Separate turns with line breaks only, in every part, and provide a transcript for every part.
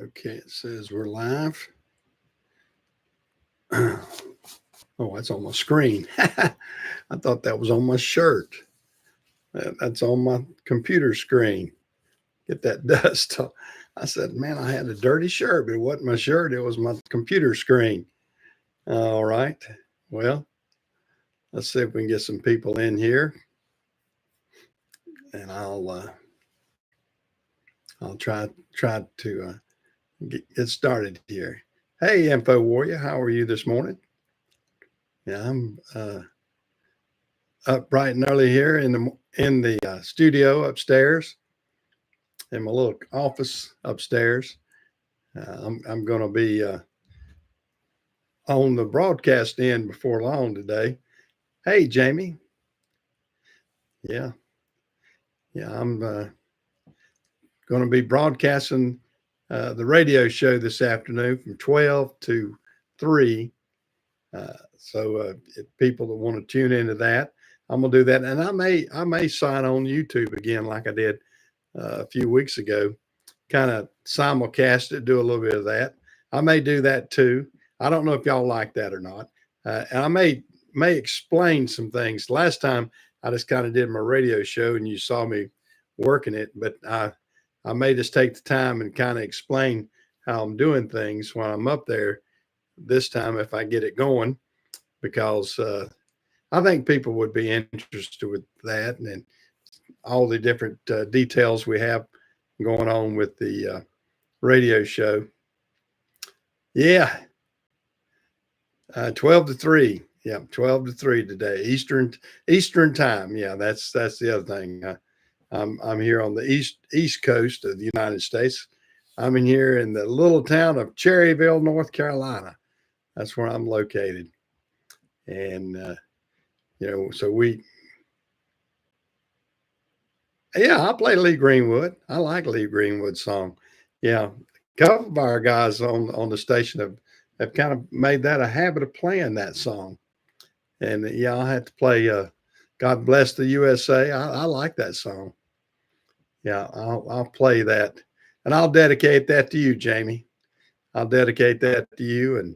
Okay, it says we're live. Oh, that's on my screen. I thought that was on my shirt. That's on my computer screen. Get that dust. I said, man, I had a dirty shirt, but it wasn't my shirt. It was my computer screen. All right. Well, let's see if we can get some people in here, and I'll try to get started here. Hey, Info Warrior, how are you this morning? Yeah, I'm up bright and early here in the studio upstairs, in my little office upstairs. I'm going to be on the broadcast end before long today. Hey, Jamie. Yeah, yeah, I'm going to be broadcasting the radio show this afternoon from 12 to 3. So if people that want to tune into that, I'm gonna do that, and I may sign on YouTube again like I did a few weeks ago, kind of simulcast it, do a little bit of that. I may do that too. I don't know if y'all like that or not, and I may explain some things. Last time I just kind of did my radio show, and you saw me working it, but I may just take the time and kind of explain how I'm doing things when I'm up there this time if I get it going, because I think people would be interested with that and all the different details we have going on with the radio show. Yeah, 12 to 3. Yeah, 12 to 3 today, Eastern time. Yeah, that's the other thing. I'm here on the east coast of the United States. I'm in here in the little town of Cherryville, North Carolina. That's where I'm located. And so I play Lee Greenwood. I like Lee Greenwood's song. Yeah, a couple of our guys on the station have kind of made that a habit of playing that song. And yeah, I had to play God Bless the USA. I like that song. Yeah, I'll play that, and I'll dedicate that to you, Jamie. I'll dedicate that to you,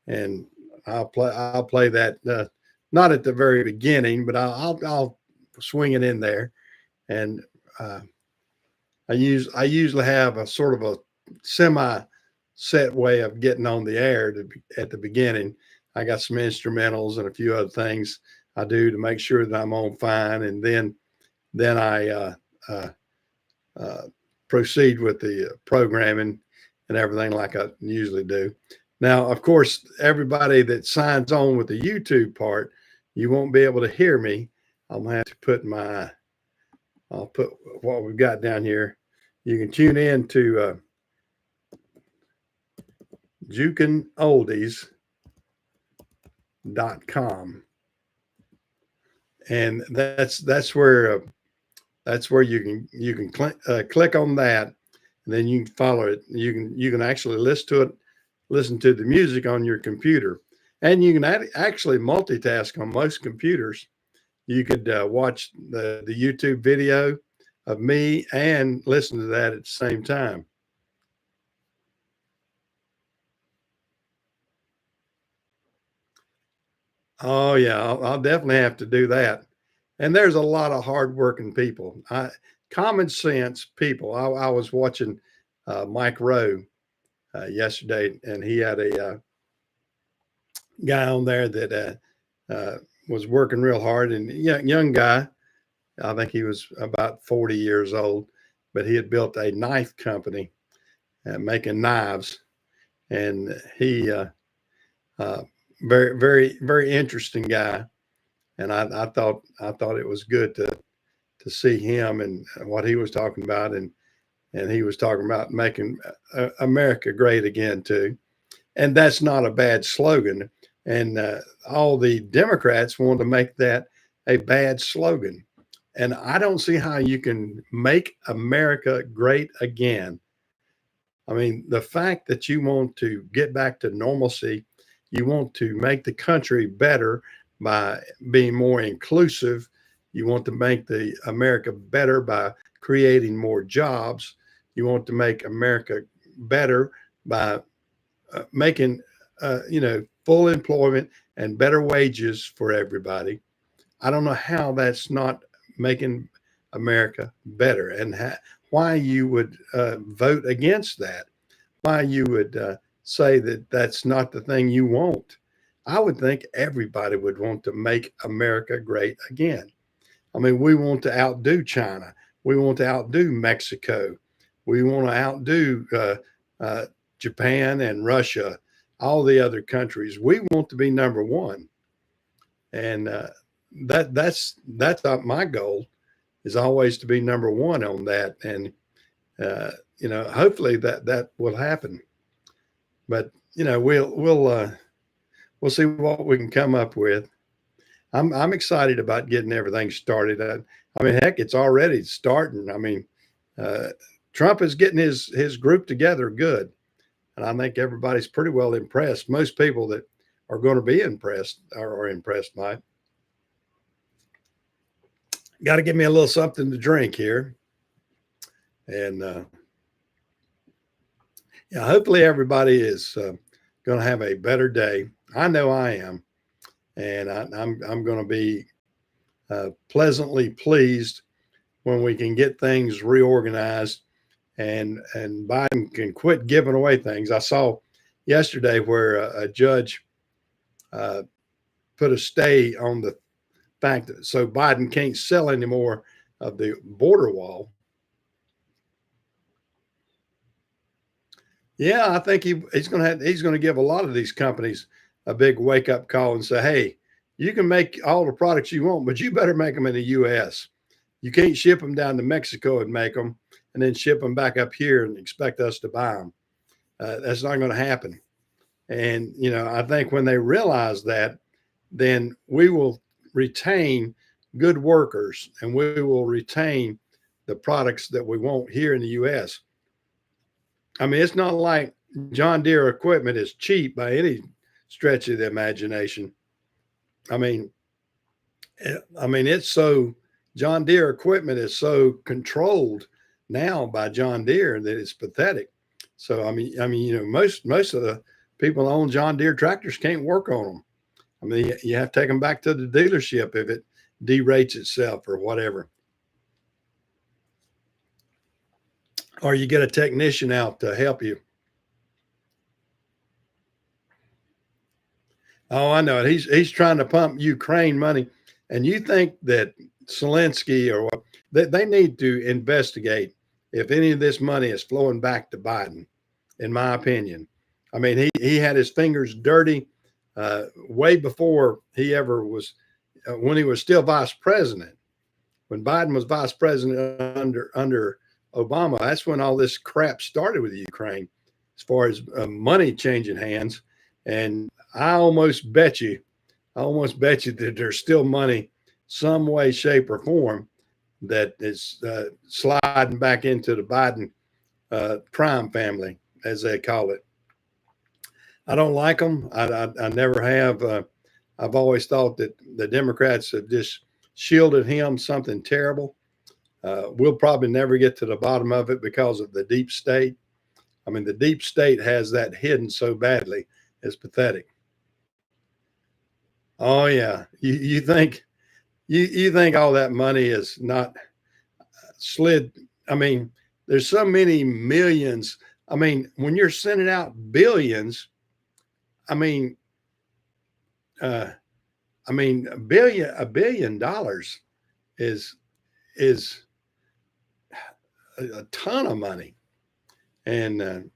and I'll play that not at the very beginning, but I'll swing it in there, and uh, I usually have a sort of a semi set way of getting on the air at the beginning. I got some instrumentals and a few other things I do to make sure that I'm on fine, and then I uh, proceed with the programming and everything like I usually do. Now, of course, everybody that signs on with the YouTube part, you won't be able to hear me. I'm gonna have to I'll put what we've got down here. You can tune in to jukinoldies.com, and that's where you can click on that, and then you can follow it. You can actually listen to the music on your computer, and you can actually multitask on most computers. You could watch the YouTube video of me and listen to that at the same time. Oh yeah, I'll definitely have to do that. And there's a lot of hardworking people, common sense people. I was watching Mike Rowe yesterday, and he had a guy on there that was working real hard, and young guy. I think he was about 40 years old, but he had built a knife company making knives, and he uh, very very very interesting guy. And I thought it was good to see him and what he was talking about, and he was talking about making America great again too, and that's not a bad slogan. And all the Democrats want to make that a bad slogan, and I don't see how you can make America great again. I mean, the fact that you want to get back to normalcy, you want to make the country better by being more inclusive, you want to make the America better by creating more jobs, you want to make America better by making, full employment and better wages for everybody. I don't know how that's not making America better, and why you would vote against that, why you would say that that's not the thing you want. I would think everybody would want to make America great again. I mean, we want to outdo China. We want to outdo Mexico. We want to outdo uh, Japan and Russia, all the other countries. We want to be number one, and that's my goal is always to be number one on that. And hopefully that will happen. But we'll see what we can come up with. I'm excited about getting everything started. I mean, heck, it's already starting. I mean, uh, Trump is getting his group together good, and I think everybody's pretty well impressed. Most people that are going to be impressed are impressed by it. Got to give me a little something to drink here, and yeah, hopefully everybody is going to have a better day. I know I am, and I'm going to be pleasantly pleased when we can get things reorganized and Biden can quit giving away things. I saw yesterday where a judge uh, put a stay on the fact that so Biden can't sell any more of the border wall. Yeah, I think he's going to give a lot of these companies a big wake up call and say, hey, you can make all the products you want, but you better make them in the U.S. You can't ship them down to Mexico and make them and then ship them back up here and expect us to buy them. That's not going to happen. And, I think when they realize that, then we will retain good workers and we will retain the products that we want here in the U.S. I mean, it's not like John Deere equipment is cheap by any stretch of the imagination. I mean, it's so John Deere equipment is so controlled now by John Deere that it's pathetic. So most of the people that own John Deere tractors can't work on them. I mean, you have to take them back to the dealership if it derates itself or whatever. Or you get a technician out to help you. Oh, I know it. He's trying to pump Ukraine money, and you think that Zelensky or what they need to investigate if any of this money is flowing back to Biden. In my opinion, I mean he had his fingers dirty way before he ever was when he was still vice president. When Biden was vice president under Obama, that's when all this crap started with Ukraine, as far as money changing hands. And I almost bet you that there's still money, some way, shape, or form, that is sliding back into the Biden crime family, as they call it. I don't like them. I never have. I've always thought that the Democrats have just shielded him something terrible. We'll probably never get to the bottom of it because of the deep state. I mean, the deep state has that hidden so badly. It's pathetic. Oh yeah, you think all that money is not slid? I mean, there's so many millions. I mean, when you're sending out billions, I mean, a billion dollars is a ton of money, and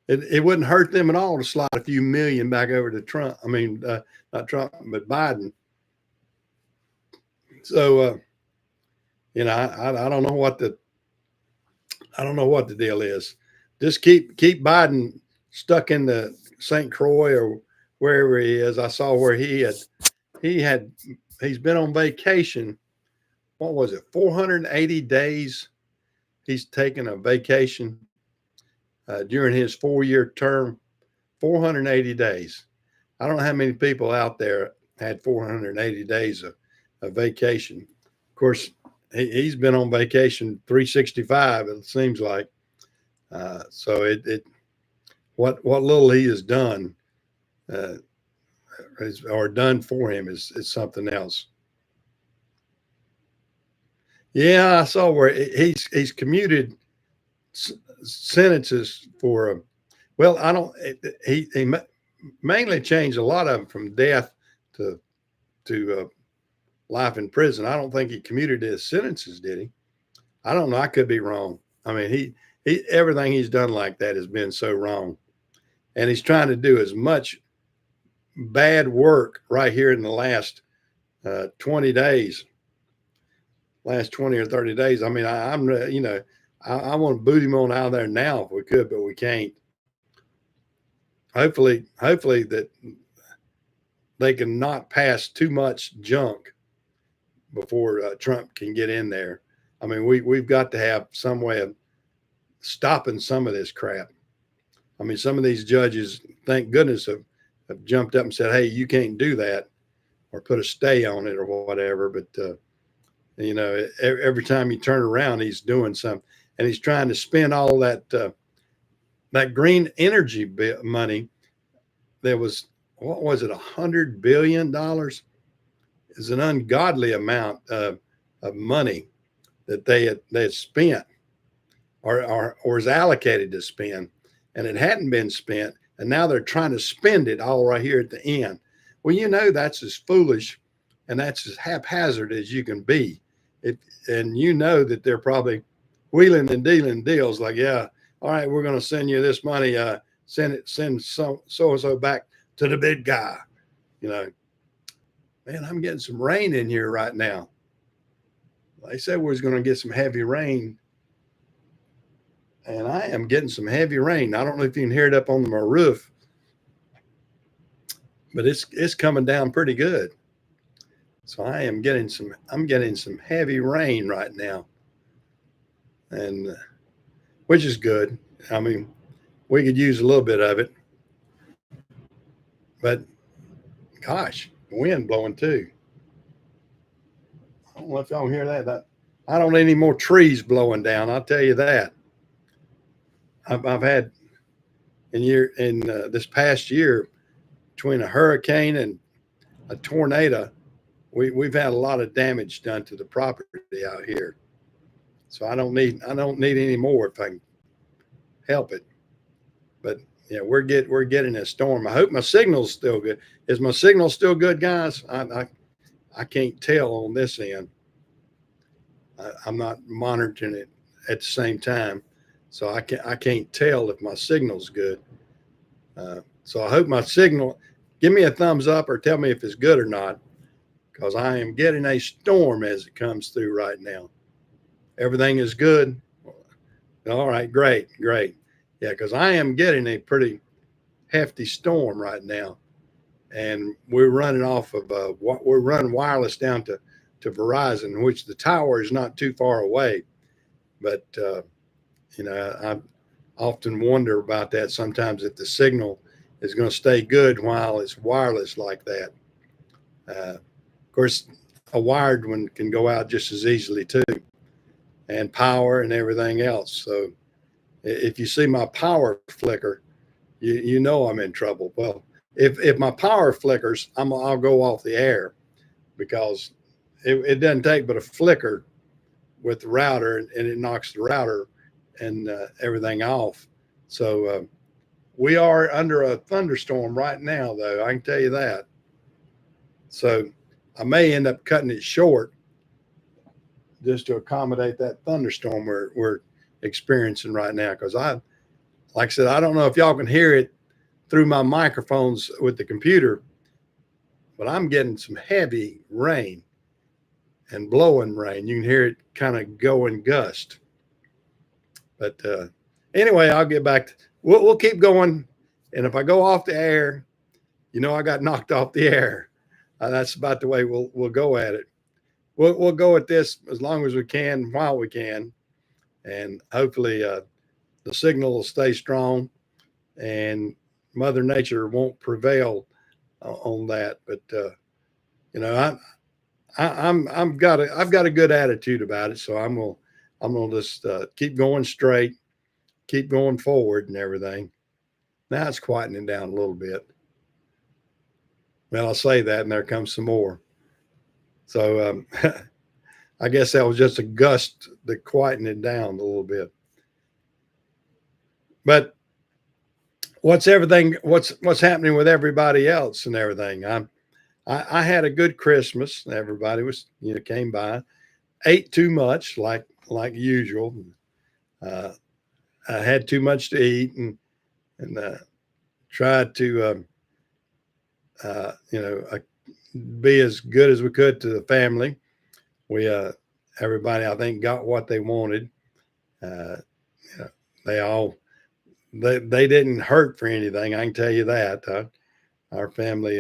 it wouldn't hurt them at all to slide a few million back over to Trump. I mean, not Trump, but Biden. So, I don't know what the deal is. Just keep Biden stuck in the St. Croix or wherever he is. I saw where he's been on vacation. What was it? 480 days. He's taken a vacation during his 4-year term. 480 days. I don't know how many people out there had 480 days of vacation. Of course, he's been on vacation 365. It seems like. So what little he has done uh, or done for him is something else. Yeah, I saw where he's commuted sentences for well, I don't. He mainly changed a lot of them from death to life in prison. I don't think he commuted his sentences, did he? I don't know. I could be wrong. I mean, he everything he's done like that has been so wrong, and he's trying to do as much bad work right here in the last 20 days, last 20 or 30 days. I mean, I'm I want to boot him on out of there now if we could, but we can't. Hopefully that they can not pass too much junk before Trump can get in there. I mean, we've got to have some way of stopping some of this crap. I mean, some of these judges, thank goodness, have jumped up and said, "Hey, you can't do that," or put a stay on it or whatever. But every time you turn around, he's doing something, and he's trying to spend all that green energy money. There was, what was it, $100 billion? Is an ungodly amount of money that they had spent or is allocated to spend, and it hadn't been spent, and now they're trying to spend it all right here at the end. Well, that's as foolish and that's as haphazard as you can be. And that they're probably wheeling and dealing deals like, yeah, all right, we're going to send you this money. Send so and so back to the big guy. Man, I'm getting some rain in here right now. They said we was going to get some heavy rain, and I am getting some heavy rain. I don't know if you can hear it up on my roof, but it's coming down pretty good. So I'm getting some heavy rain right now, and which is good. I mean, we could use a little bit of it, but gosh, wind blowing too. I don't know if y'all hear that. I don't need any more trees blowing down. I'll tell you that. I've had in this past year, between a hurricane and a tornado, we've had a lot of damage done to the property out here. So I don't need any more if I can help it. But yeah, we're getting a storm. I hope my signal's still good. Is my signal still good, guys? I can't tell on this end. I'm not monitoring it at the same time, so I can't tell if my signal's good. So I hope my signal. Give me a thumbs up or tell me if it's good or not, because I am getting a storm as it comes through right now. Everything is good. All right, great. Yeah, because I am getting a pretty hefty storm right now, and we're running off of we're running wireless down to Verizon, which the tower is not too far away. But I often wonder about that sometimes, if the signal is going to stay good while it's wireless like that. Of course, a wired one can go out just as easily too, and power and everything else. So if you see my power flicker, you know I'm in trouble. Well, if my power flickers, I'll go off the air, because it doesn't take but a flicker with the router, and it knocks the router and everything off. So we are under a thunderstorm right now, though. I can tell you that. So I may end up cutting it short just to accommodate that thunderstorm we're experiencing right now. Because like I said, I don't know if y'all can hear it through my microphones with the computer, but I'm getting some heavy rain and blowing rain. You can hear it kind of go and gust. But anyway, I'll get back. We'll keep going. And if I go off the air, I got knocked off the air. That's about the way we'll go at it. We'll go at this as long as we can, while we can, and hopefully the signal will stay strong, and Mother Nature won't prevail on that. But I've got a good attitude about it, so I'm gonna just keep going straight, keep going forward and everything. Now it's quietening down a little bit. Well, I'll say that, and there comes some more. So I guess that was just a gust to quieten it down a little bit. But what's everything? What's happening with everybody else and everything? I had a good Christmas. Everybody was came by, ate too much like usual. Uh, I had too much to eat and tried to be as good as we could to the family. We everybody I think got what they wanted. Uh, you know, they all they didn't hurt for anything. I can tell you that. Our family,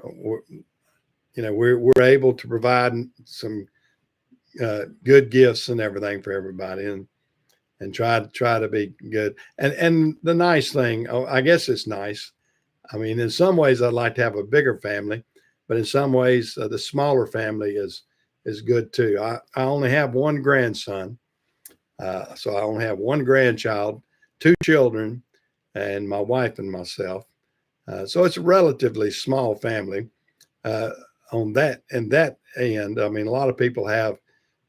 we're able to provide some good gifts and everything for everybody, and try to be good. And the nice thing, I guess it's nice. I mean, in some ways, I'd like to have a bigger family, but in some ways, the smaller family is good too. I only have one grandson, so I only have one grandchild, two children, and my wife and myself. So it's a relatively small family. Uh, on that and that end, I mean, a lot of people have,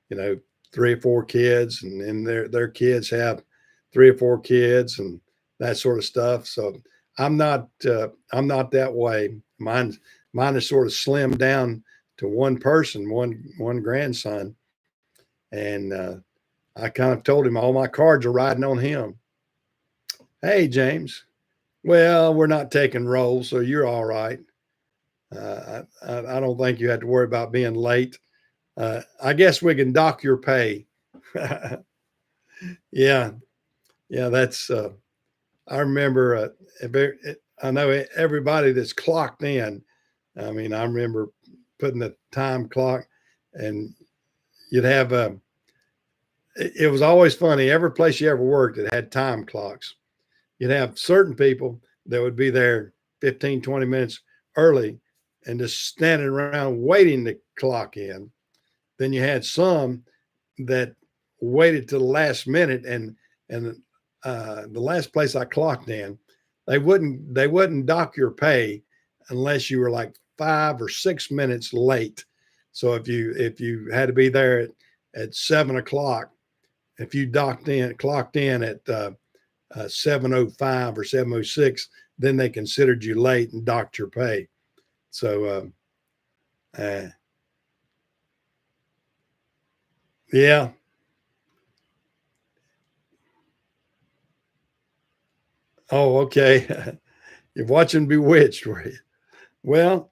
you know, three or four kids, and their kids have three or four kids, and that sort of stuff. So I'm not that way. Mine is sort of slimmed down to one person, one grandson, and I kind of told him all my cards are riding on him. Hey, James. Well, we're not taking rolls, so you're all right. I don't think you have to worry about being late. I guess we can dock your pay. Yeah, yeah, that's. I remember. I know everybody that's clocked in. I mean, I remember putting the time clock, and you'd have a. It was always funny. Every place you ever worked, it had time clocks. You'd have certain people that would be there 15, 20 minutes early and just standing around waiting to clock in. Then you had some that waited to the last minute, and the last place I clocked in, they wouldn't dock your pay unless you were like 5 or 6 minutes late. So if you had to be there at 7 o'clock, if you clocked in at 7:05 or 7:06, then they considered you late and docked your pay. So uh, yeah. Oh, okay. You're watching Bewitched, were you? Well,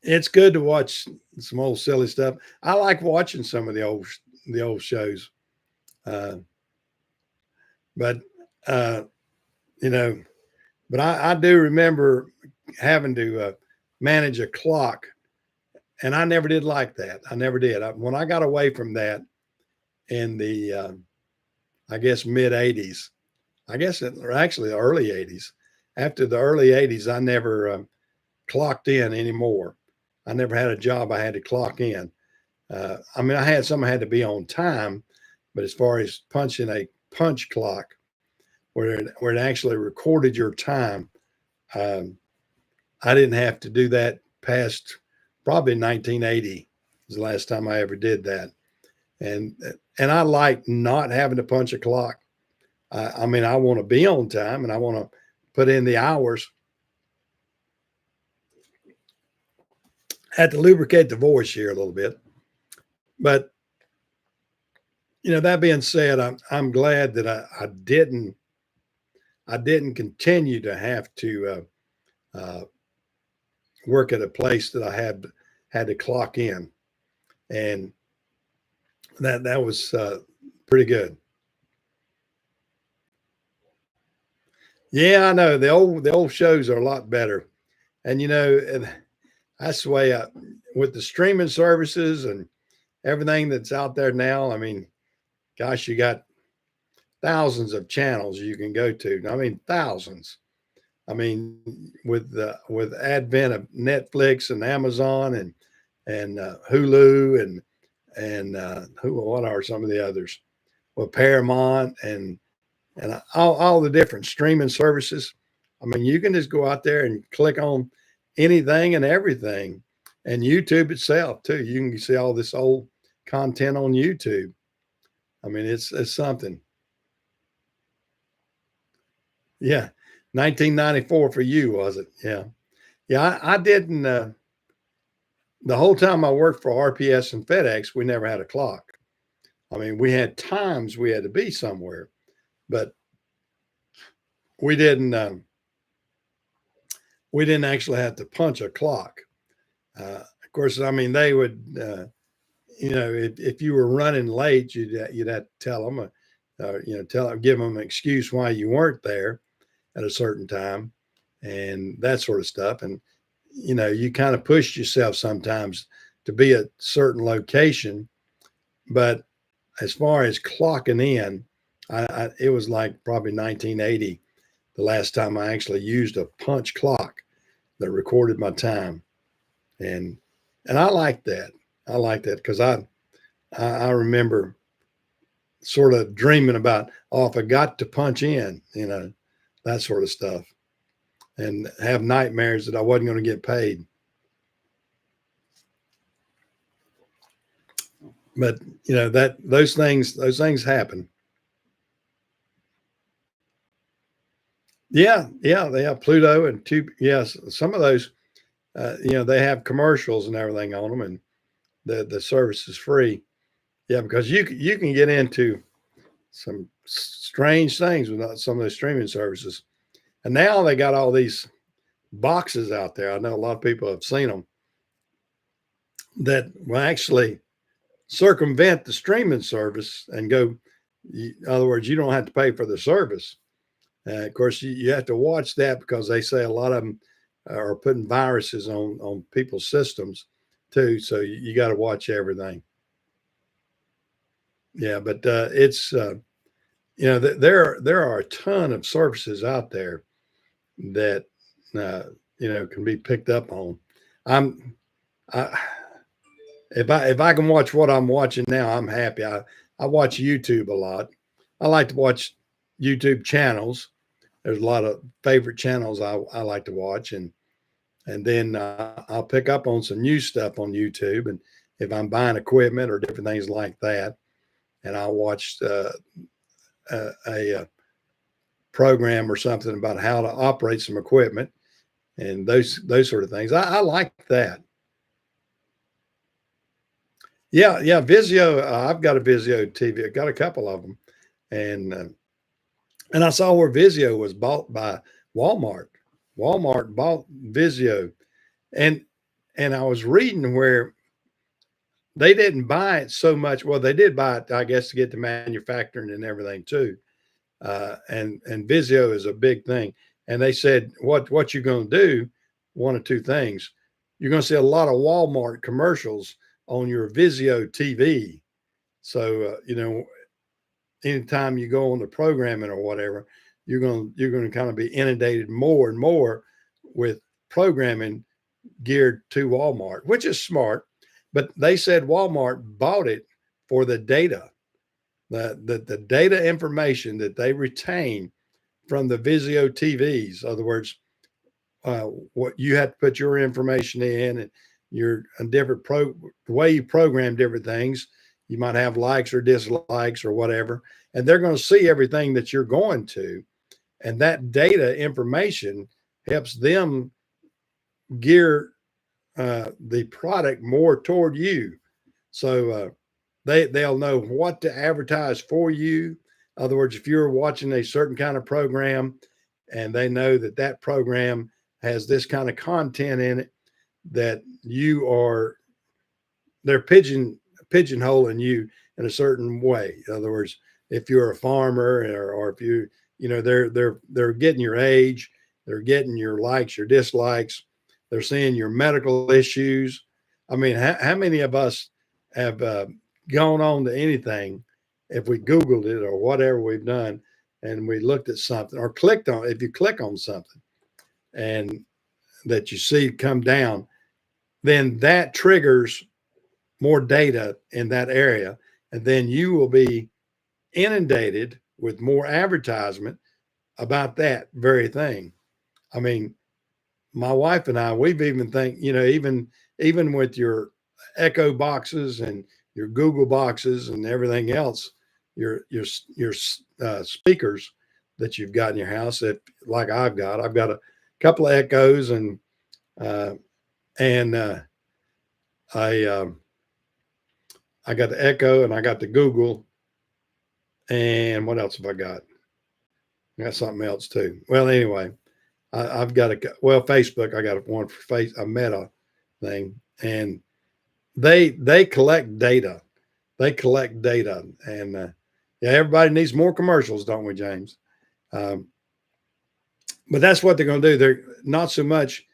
it's good to watch some old silly stuff. I like watching some of the old shows, uh, but uh, you know, but I do remember having to manage a clock, and I never did like that. I never did. When I got away from that in the, I guess mid '80s, or actually the early '80s. After the early '80s, I never clocked in anymore. I never had a job I had to clock in. I mean, I had to be on time, but as far as punching a punch clock where it actually recorded your time, um, I didn't have to do that past probably 1980 was the last time I ever did that. And and I like not having to punch a clock. I mean, I want to be on time and I want to put in the hours. Had to lubricate the voice here a little bit, but that being said, I'm glad that I didn't continue to have to work at a place that I had to clock in, and that was pretty good. Yeah, I know the old shows are a lot better, and and that's the way with the streaming services and everything that's out there now. I mean, gosh, you got thousands of channels you can go to. I mean, thousands. I mean, with advent of Netflix and Amazon and Hulu and what are some of the others? Well, Paramount and all the different streaming services. I mean, you can just go out there and click on anything and everything, and YouTube itself too. You can see all this old content on YouTube. I mean, it's something. Yeah, 1994 for you, was it? Yeah, yeah. I didn't. The whole time I worked for RPS and FedEx, we never had a clock. I mean, we had times we had to be somewhere, but we didn't. We didn't actually have to punch a clock. Of course, I mean, they would. If you were running late, you'd have to tell them, give them an excuse why you weren't there at a certain time, and that sort of stuff. And you kind of pushed yourself sometimes to be at a certain location, but as far as clocking in, it was like probably 1980 the last time I actually used a punch clock that recorded my time, and I like that. I like that because I remember sort of dreaming about, oh, if I got to punch in, that sort of stuff, and have nightmares that I wasn't going to get paid. But that those things happen. Yeah, yeah, they have Pluto and two. Yes, some of those, they have commercials and everything on them, and the service is free. Yeah, because you can get into some strange things with some of the streaming services, and now they got all these boxes out there. I know a lot of people have seen them that will actually circumvent the streaming service and go. In other words, you don't have to pay for the service. Of course, you have to watch that because they say a lot of them are putting viruses on people's systems too. So you got to watch everything. Yeah, but it's there are a ton of services out there that can be picked up on. I'm I, if I can watch what I'm watching now, I'm happy. I watch YouTube a lot. I like to watch YouTube channels. There's a lot of favorite channels I like to watch, and then I'll pick up on some new stuff on YouTube, and if I'm buying equipment or different things like that, and I'll watch a program or something about how to operate some equipment and those sort of things. I like that. Yeah, yeah. Vizio. I've got a Vizio TV. I've got a couple of them, and I saw where Vizio was bought by Walmart. Walmart bought Vizio, and I was reading where they didn't buy it so much. Well, they did buy it, I guess, to get the manufacturing and everything too. And Vizio is a big thing. And they said, what you're going to do, one of two things. You're going to see a lot of Walmart commercials on your Vizio TV. So anytime you go on the programming or whatever, you're going to kind of be inundated more and more with programming geared to Walmart, which is smart. But they said Walmart bought it for the data, the data information that they retain from the Vizio TVs. In other words, what you have to put your information in, and your different the way you program different things. You might have likes or dislikes or whatever, and they're going to see everything that you're going to, and that data information helps them gear the product more toward you. So they'll know what to advertise for you. In other words, if you're watching a certain kind of program and they know that that program has this kind of content in it, that they're pigeonholing you in a certain way. In other words, if you're a farmer or if they're getting your age, they're getting your likes, your dislikes, they're seeing your medical issues. I mean, how many of us have gone on to anything if we Googled it or whatever we've done and we looked at something or clicked on, if you click on something and that you see come down, then that triggers more data in that area. And then you will be inundated with more advertisement about that very thing. I mean, my wife and I, we've even think, even with your Echo boxes and your Google boxes and everything else, your speakers that you've got in your house, that like I've got a couple of Echoes uh, and I I got the Echo and I got the Google, and what else have I got? I got something else too. Well, anyway, I've got Facebook. I got one for a Meta thing, and they collect data. They collect data, and yeah, everybody needs more commercials, don't we, James? Um, but that's what they're going to do. They're not so much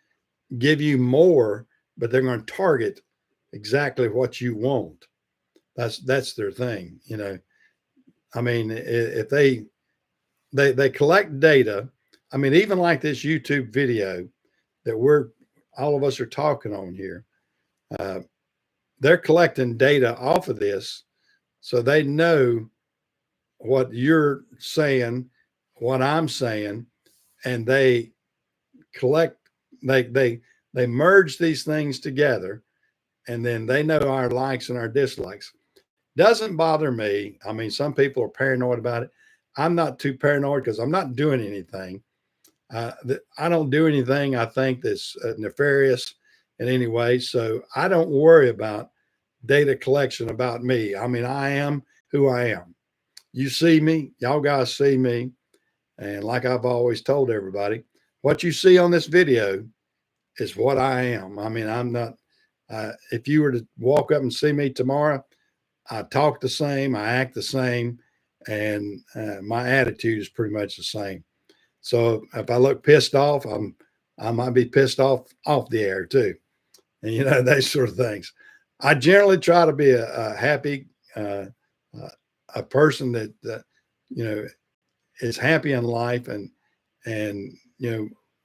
give you more, but they're going to target exactly what you want. That's their thing. I mean, if they collect data. I mean, even like this YouTube video that all of us are talking on here, uh, they're collecting data off of this, so they know what you're saying, what I'm saying, and they collect. They merge these things together, and then they know our likes and our dislikes. Doesn't bother me. I mean, some people are paranoid about it. I'm not too paranoid because I'm not doing anything. I don't do anything I think that's nefarious in any way. So I don't worry about data collection about me. I mean, I am who I am. You see me, y'all guys see me. And like I've always told everybody, what you see on this video is what I am. I mean, I'm not, if you were to walk up and see me tomorrow, I talk the same, I act the same, and my attitude is pretty much the same. So if I look pissed off, I might be pissed off the air too, and those sort of things. I generally try to be a happy, a person that you know is happy in life and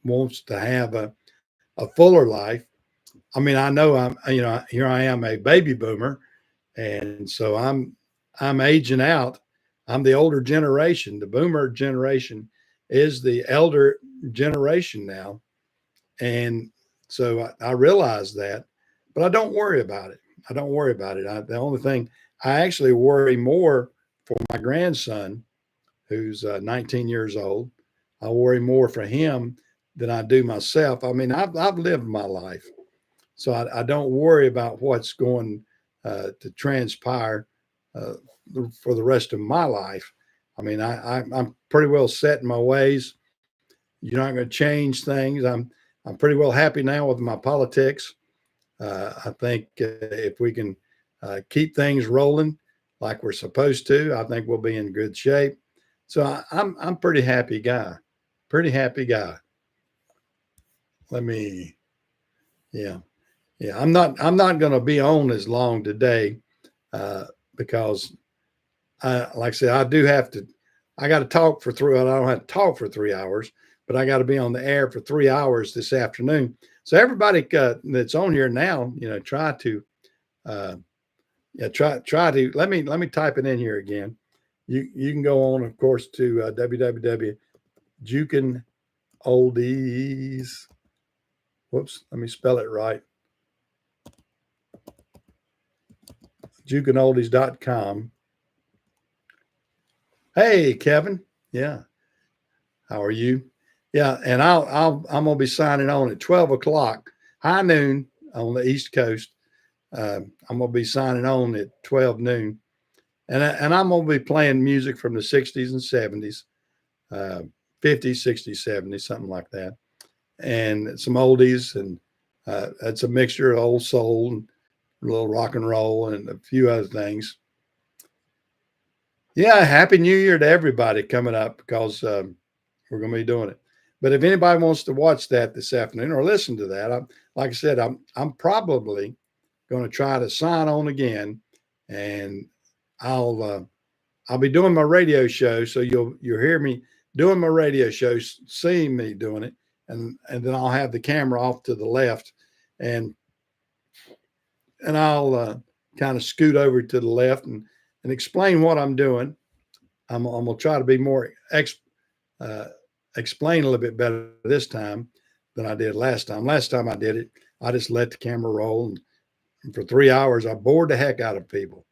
wants to have a fuller life. I mean, I know here I am a baby boomer, and so I'm aging out. I'm the older generation. The boomer generation is the elder generation now. And so I realize that, but I don't worry about it. I don't worry about it. The only thing I actually worry more for my grandson, who's 19 years old. I worry more for him than I do myself. I mean, I've lived my life, so I don't worry about what's going to transpire uh, for the rest of my life. I mean, I'm pretty well set in my ways. You're not going to change things. I'm pretty well happy now with my politics. I think if we can keep things rolling like we're supposed to, I think we'll be in good shape. So I'm pretty happy guy. Pretty happy guy. Let me, yeah, yeah. I'm not going to be on as long today uh, because like I said, I do have to. I got to talk for three. I don't have to talk for 3 hours, but I got to be on the air for 3 hours this afternoon. So everybody that's on here now, try to, uh, yeah, try to let me type it in here again. You can go on, of course, to www.jukenoldies. Whoops, let me spell it right. jukenoldies.com. Hey, Kevin. Yeah. How are you? Yeah, and I'm gonna be signing on at 12 o'clock, high noon on the East Coast. I'm gonna be signing on at 12 noon, and I'm gonna be playing music from the 60s and 70s, 50s, 60s, 70s, something like that, and some oldies, and it's a mixture of old soul and a little rock and roll and a few other things. Yeah, happy New Year to everybody coming up because we're going to be doing it. But if anybody wants to watch that this afternoon or listen to that, like I said, I'm probably going to try to sign on again, and I'll be doing my radio show, so you'll hear me doing my radio show, seeing me doing it, and then I'll have the camera off to the left, and I'll kind of scoot over to the left and explain what I'm doing. I'm gonna try to be more uh, explain a little bit better this time than I did last time. Last time I did it, I just let the camera roll, and for 3 hours, I bored the heck out of people.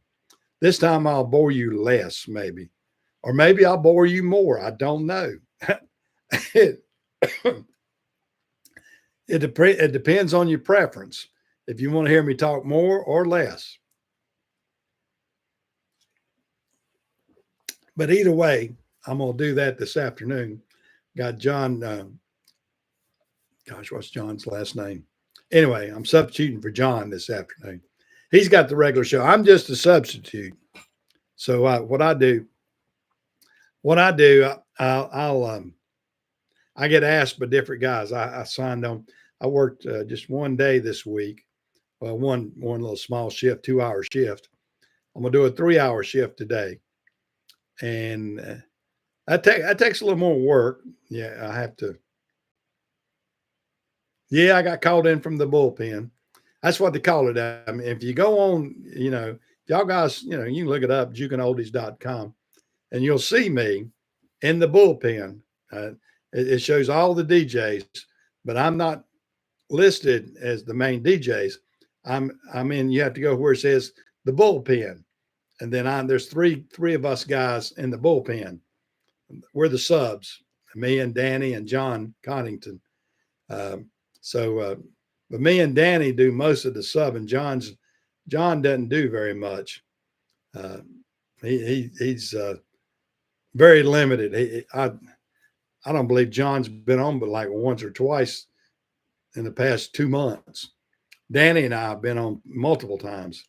This time, I'll bore you less, maybe, or maybe I'll bore you more. I don't know. it, it depends on your preference. If you want to hear me talk more or less. But either way, I'm going to do that this afternoon. Got John, gosh, what's John's last name? Anyway, I'm substituting for John this afternoon. He's got the regular show. I'm just a substitute. So what I do, I get asked by different guys. I signed on. I worked just one day this week. Well, one little small shift, 2 hour shift. I'm gonna do a 3 hour shift today, and that takes a little more work. Yeah, I have to. Yeah, I got called in from the bullpen. That's what they call it. I mean, if you go on, y'all guys, you can look it up, jukinoldies.com, and you'll see me in the bullpen. It shows all the DJs, but I'm not listed as the main DJs. I'm in. You have to go where it says the bullpen, and then there's three of us guys in the bullpen. We're the subs, me and Danny and John Connington. But me and Danny do most of the sub, and John doesn't do very much. He's very limited. I don't believe John's been on but like once or twice in the past 2 months. Danny and I have been on multiple times.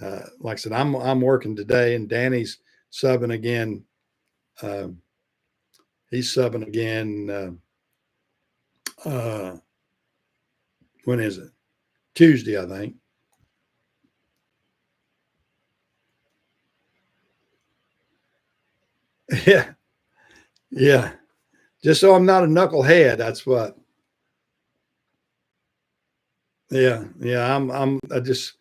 Like I said, I'm working today, and Danny's subbing again. He's subbing again. When is it? Tuesday, I think. Yeah, yeah. Just so I'm not a knucklehead. That's what. Yeah, yeah. I just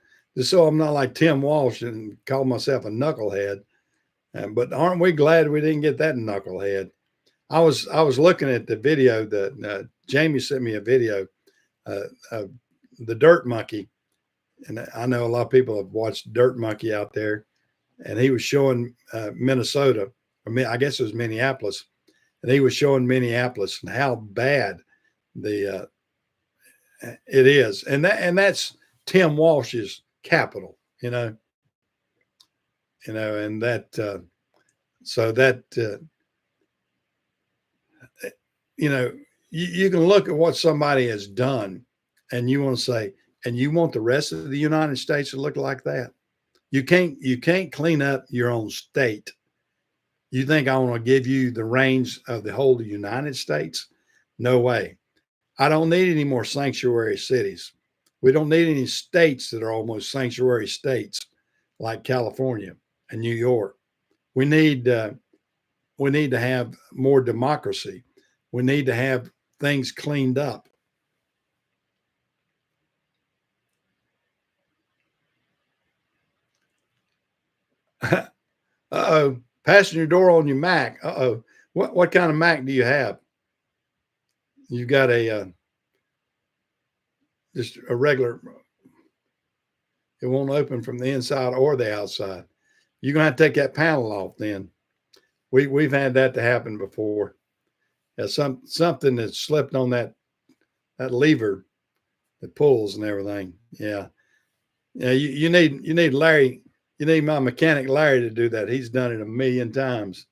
so I'm not like Tim Walsh and call myself a knucklehead. But aren't we glad we didn't get that knucklehead? I was looking at the video that Jamie sent me a video of the Dirt Monkey, and I know a lot of people have watched Dirt Monkey out there, and he was showing Minnesota, or I guess it was Minneapolis, and he was showing Minneapolis and how bad the it is, and that's Tim Walsh's capital, and that so that you can look at what somebody has done, and you want to say, and you want the rest of the United States to look like that. You can't clean up your own state. You think I want to give you the reins of the whole United States? No way. I don't need any more sanctuary cities. We don't need any states that are almost sanctuary states like California and New York. We need to have more democracy. We need to have things cleaned up. Uh-oh. Passenger door on your Mac. Uh-oh. What kind of Mac do you have? You got just a regular, it won't open from the inside or the outside. You're gonna have to take that panel off then. We've had that to happen before. Yeah, something that slipped on that lever that pulls and everything. Yeah. Yeah, you need Larry, you need my mechanic Larry to do that. He's done it a million times.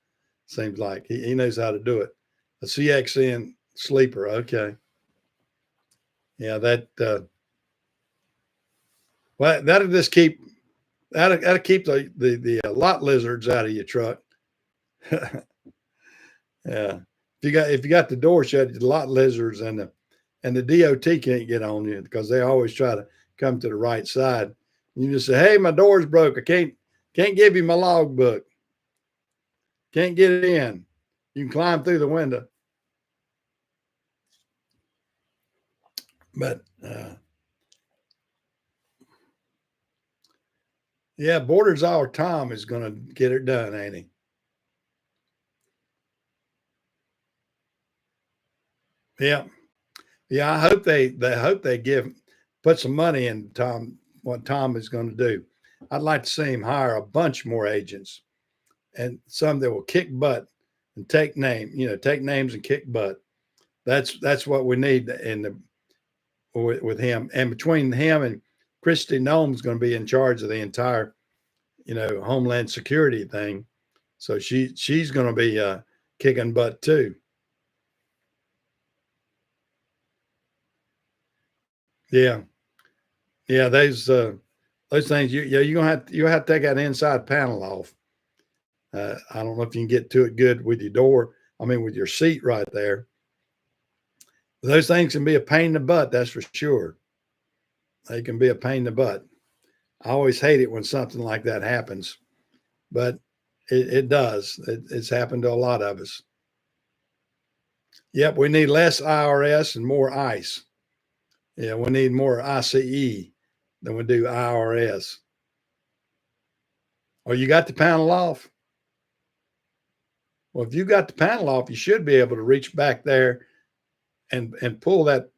Seems like he knows how to do it. A CXN sleeper. Okay. Yeah, well, that'll just keep that'll keep the lot lizards out of your truck. Yeah. If you got the door shut, the lot lizards and the DOT can't get on you because they always try to come to the right side. You just say, "Hey, my door's broke. I can't give you my logbook. Can't get it in. You can climb through the window." But yeah, Borders Our Tom is going to get it done, ain't he? Yeah. Yeah. I hope they put some money in what Tom is going to do. I'd like to see him hire a bunch more agents and some that will kick butt and take names and kick butt. That's what we need with him. And between him and Kristi Noem's going to be in charge of the entire, Homeland Security thing. So she's going to be kicking butt too. Yeah, yeah. Those things. You're you have to take that inside panel off. I don't know if you can get to it good with your door. I mean, with your seat right there. Those things can be a pain in the butt. That's for sure. They can be a pain in the butt. I always hate it when something like that happens, but it does. It's happened to a lot of us. Yep, we need less IRS and more ICE. Yeah, we need more ICE than we do IRS. Oh, you got the panel off? Well, if you got the panel off, you should be able to reach back there and pull that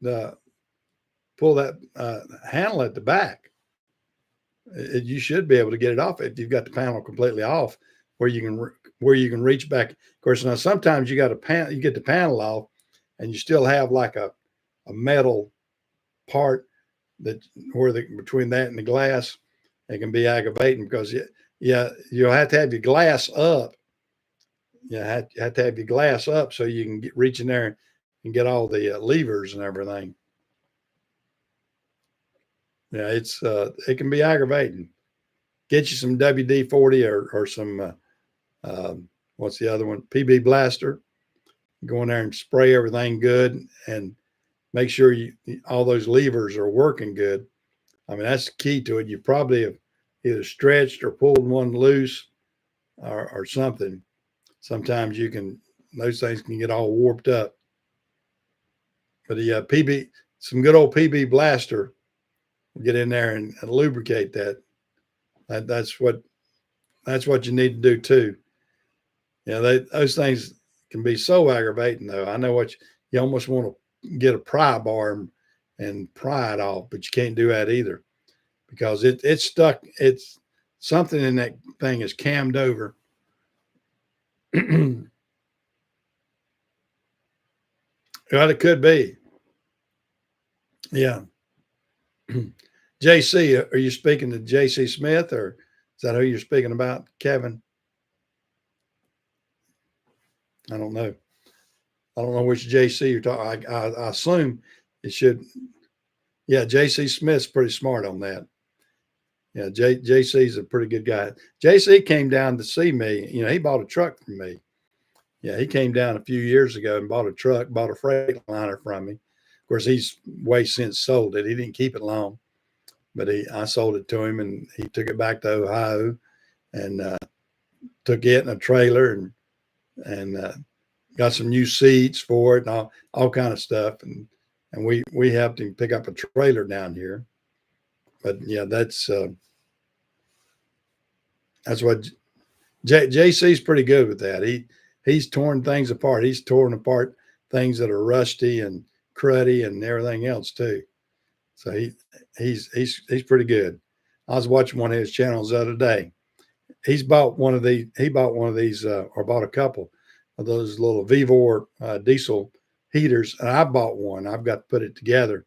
handle at the back. You should be able to get it off if you've got the panel completely off, where you can reach back. Of course, now sometimes you you get the panel off, and you still have like a metal part that between that and the glass, it can be aggravating because you'll have to have your glass up. You have to have your glass up so you can reach in there and get all the levers and everything. Yeah, it can be aggravating. Get you some WD-40 or some what's the other one? PB Blaster. Go in there and spray everything good and make sure all those levers are working good. I mean, that's the key to it. You probably have either stretched or pulled one loose or something. Sometimes those things can get all warped up. But some good old PB Blaster, get in there and lubricate that. That's what you need to do too. Those things can be so aggravating though. I know you almost want to get a pry bar and pry it off, but you can't do that either because it's stuck. It's something in that thing is cammed over. Well, it could be. Yeah. JC, are you speaking to JC Smith or is that who you're speaking about, Kevin? I don't know. I don't know which JC you're talking. I assume it should. Yeah, JC Smith's pretty smart on that. Yeah, JC's a pretty good guy. JC came down to see me. He bought a truck from me. Yeah, he came down a few years ago and bought a truck, bought a Freightliner from me. Of course, he's way since sold it. He didn't keep it long, but I sold it to him, and he took it back to Ohio and took it in a trailer and got some new seats for it and all kind of stuff. And we helped him pick up a trailer down here. But yeah, that's what JC's pretty good with that. He's torn things apart. He's torn apart things that are rusty and cruddy and everything else too. So he's pretty good. I was watching one of his channels the other day. He bought one of these or bought a couple of those little Vevor diesel heaters, and I bought one. I've got to put it together.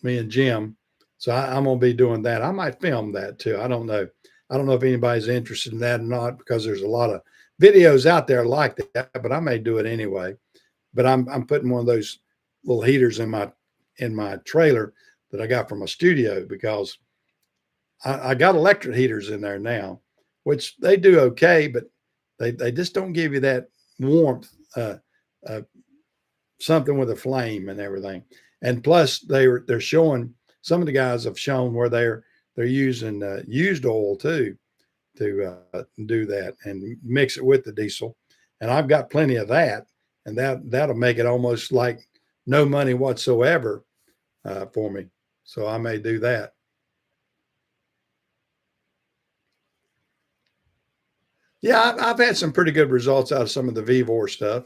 Me and Jim. So I'm gonna be doing that. I might film that too. I don't know. I don't know if anybody's interested in that or not because there's a lot of videos out there like that, but I may do it anyway. But I'm putting one of those little heaters in my trailer that I got from a studio because I got electric heaters in there now, which they do okay, but they just don't give you that warmth, something with a flame and everything. And plus they're showing, some of the guys have shown where they're using used oil too to do that and mix it with the diesel. And I've got plenty of that, and that'll make it almost like no money whatsoever for me. So I may do that. Yeah, I've had some pretty good results out of some of the Vevor stuff.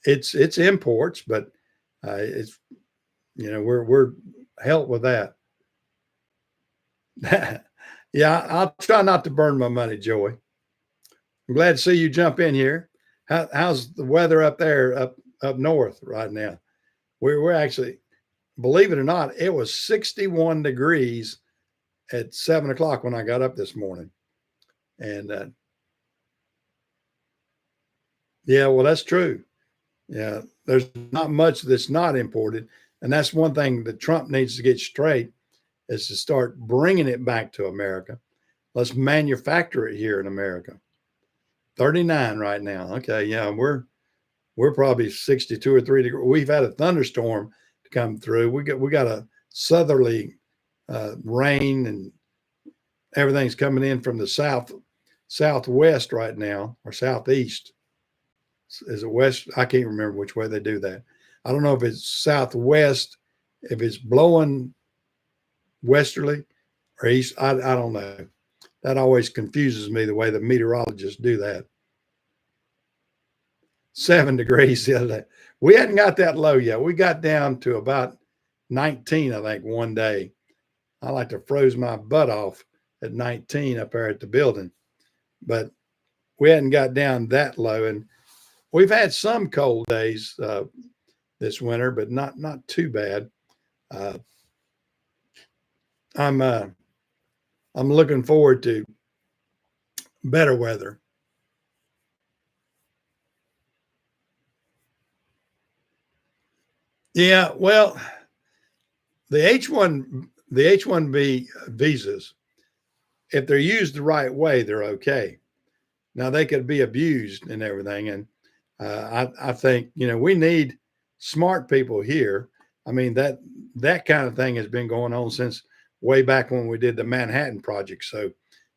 it's imports, but it's we're help with that. Yeah, I'll try not to burn my money, Joey. I'm glad to see you jump in here. How's the weather up there, up north right now? We're actually, believe it or not, it was 61 degrees at 7 o'clock when I got up this morning, and yeah, well, that's true. Yeah, there's not much that's not imported, and that's one thing that Trump needs to get straight is to start bringing it back to America. Let's manufacture it here in America. 39 right now. Okay, yeah, we're probably 62 or 3 degrees. We've had a thunderstorm to come through. We got a southerly rain, and everything's coming in from the southwest right now, or southeast. Is it west? I can't remember which way they do that. I don't know if it's southwest, if it's blowing westerly or east. I don't know. That always confuses me the way the meteorologists do that. 7 degrees the other day. We hadn't got that low yet. We got down to about 19, I think, one day. I like to froze my butt off at 19 up there at the building, but we hadn't got down that low. And we've had some cold days this winter, but not too bad. Uh, I'm looking forward to better weather. Yeah, well, the H1B visas, if they're used the right way, they're okay. Now they could be abused and everything, and I think we need smart people here. I mean that kind of thing has been going on since way back when we did the Manhattan Project. So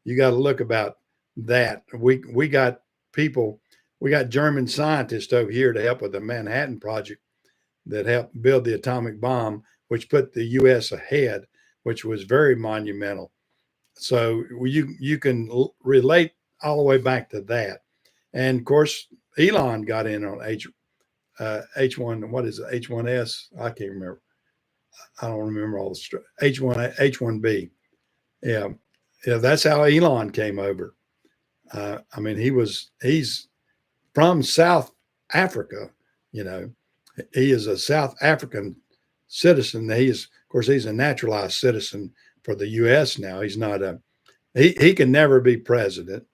you got to look about that. We got people, we got German scientists over here to help with the Manhattan Project that helped build the atomic bomb, which put the U.S. ahead, which was very monumental. So you can relate all the way back to that, and of course Elon got in on H1. What is it? H1S? I can't remember. I don't remember all the H1B. Yeah, yeah. That's how Elon came over. I mean, he's from South Africa. You know, he is a South African citizen. Of course, he's a naturalized citizen for the U.S. now. He's not a. He can never be president.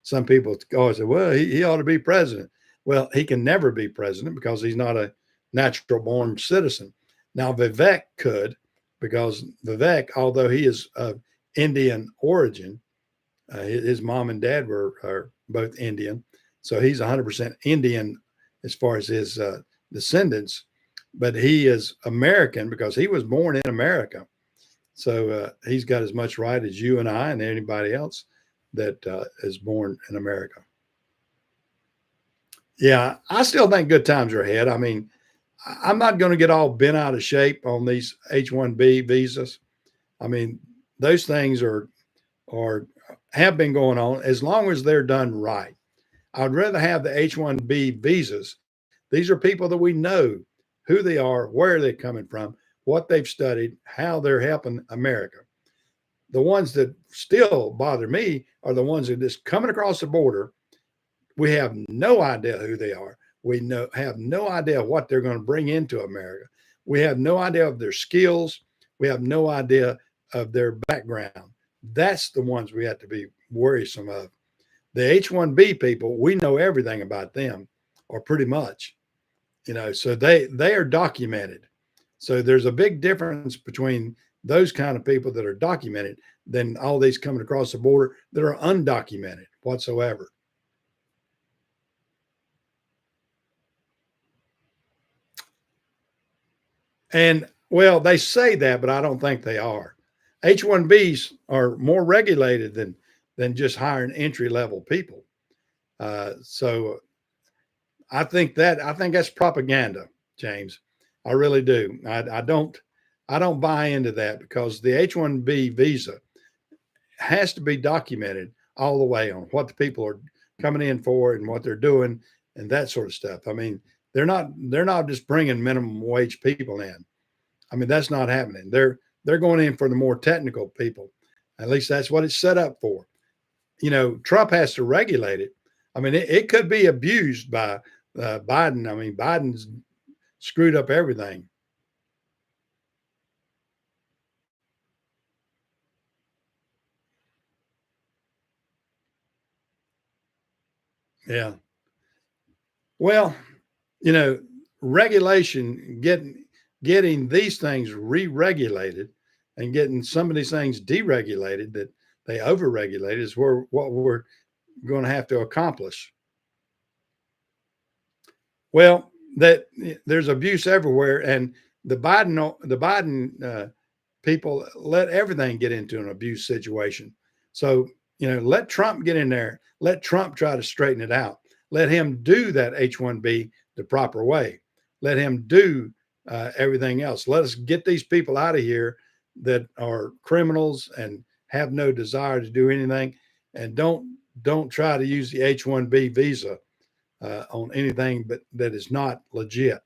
Some people always say, well, he ought to be president. Well, he can never be president because he's not a natural born citizen. Now, Vivek could, because Vivek, although he is of Indian origin, his mom and dad are both Indian. So he's 100% Indian as far as his descendants, but he is American because he was born in America. So he's got as much right as you and I and anybody else that is born in America. Yeah, I still think good times are ahead. I mean, I'm not going to get all bent out of shape on these H-1B visas. I mean, those things are have been going on as long as they're done right. I'd rather have the H-1B visas. These are people that we know who they are, where they're coming from, what they've studied, how they're helping America. The ones that still bother me are the ones that just coming across the border. We have no idea who they are. Have no idea what they're going to bring into America. We have no idea of their skills. We have no idea of their background. That's the ones we have to be worrisome of. The H-1B people, we know everything about them, or pretty much, so they are documented. So there's a big difference between those kind of people that are documented than all these coming across the border that are undocumented whatsoever. And well, they say that, but I don't think they are. H-1Bs are more regulated than just hiring entry level people. So I think that's propaganda, James. I really do. I don't buy into that because the H-1B visa has to be documented all the way on what the people are coming in for and what they're doing and that sort of stuff. I mean, they're not just bringing minimum wage people in. I mean, that's not happening. They're going in for the more technical people. At least that's what it's set up for. Trump has to regulate it. I mean, it could be abused by Biden. I mean, Biden's screwed up everything. Yeah. Well, you know, regulation, getting these things re-regulated and getting some of these things deregulated that they overregulate is what we're going to have to accomplish. Well, that there's abuse everywhere, and the Biden people let everything get into an abuse situation. So let Trump get in there. Let Trump try to straighten it out. Let him do that H-1B the proper way. Let him do everything else. Let us get these people out of here that are criminals and have no desire to do anything, and don't try to use the H-1B visa on anything but that is not legit.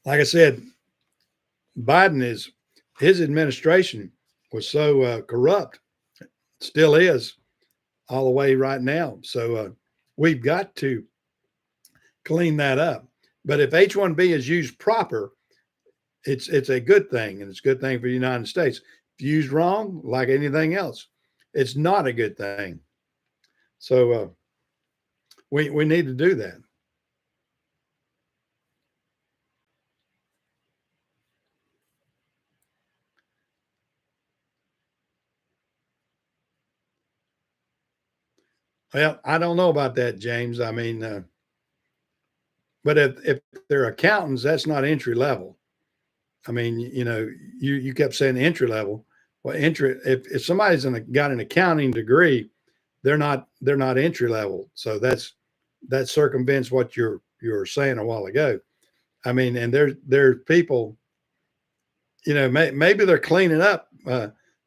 Like I said, his administration was so corrupt, still is all the way right now. So we've got to clean that up. But if H-1B is used proper, it's a good thing, and it's a good thing for the United States. If used wrong, like anything else, it's not a good thing. So we need to do that. Well, I don't know about that, James. I mean, but if they're accountants, that's not entry level. I mean, you kept saying entry level. Well, if somebody's got an accounting degree, they're not entry level. So that circumvents what you're saying a while ago. I mean, and there's people, maybe they're cleaning up.